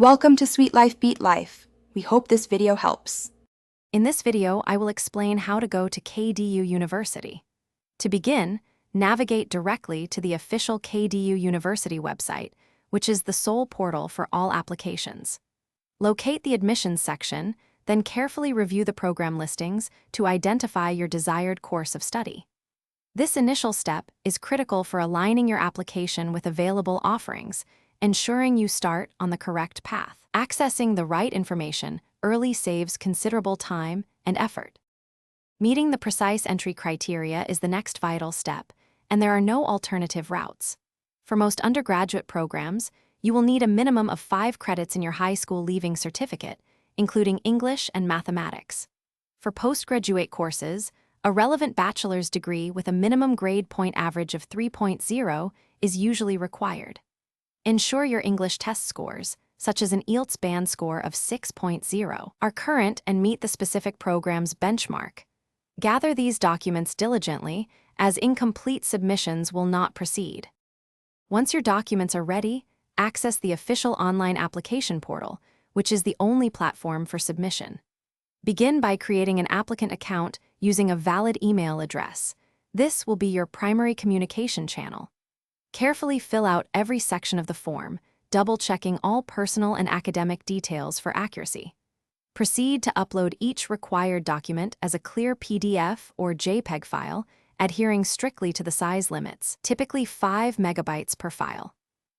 Welcome to Sweet Life Beat Life. We hope this video helps. In this video, I will explain how to go to KDU University. To begin, navigate directly to the official KDU University website, which is the sole portal for all applications. Locate the admissions section, then carefully review the program listings to identify your desired course of study. This initial step is critical for aligning your application with available offerings, ensuring you start on the correct path. Accessing the right information early saves considerable time and effort. Meeting the precise entry criteria is the next vital step, and there are no alternative routes. For most undergraduate programs, you will need a minimum of 5 credits in your high school leaving certificate, including English and mathematics. For postgraduate courses, a relevant bachelor's degree with a minimum grade point average of 3.0 is usually required. Ensure your English test scores, such as an IELTS band score of 6.0, are current and meet the specific program's benchmark. Gather these documents diligently, as incomplete submissions will not proceed. Once your documents are ready, access the official online application portal, which is the only platform for submission. Begin by creating an applicant account using a valid email address. This will be your primary communication channel. Carefully fill out every section of the form, double-checking all personal and academic details for accuracy. Proceed to upload each required document as a clear PDF or JPEG file, adhering strictly to the size limits, typically 5 megabytes per file.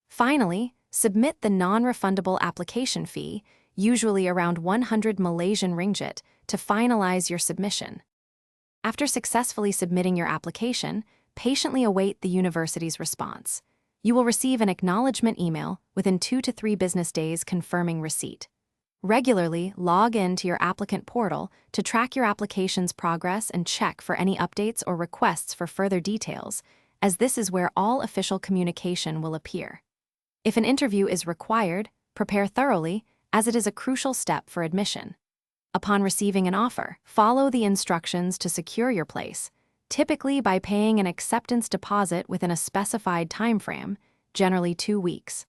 Finally, submit the non-refundable application fee, usually around 100 Malaysian ringgit, to finalize your submission. After successfully submitting your application, patiently await the university's response. You will receive an acknowledgement email within 2 to 3 business days confirming receipt. Regularly log in to your applicant portal to track your application's progress and check for any updates or requests for further details, as this is where all official communication will appear. If an interview is required, prepare thoroughly, as it is a crucial step for admission. Upon receiving an offer, follow the instructions to secure your place, typically by paying an acceptance deposit within a specified time frame, generally 2 weeks.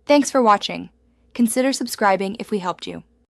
Thanks for watching. Consider subscribing if we helped you.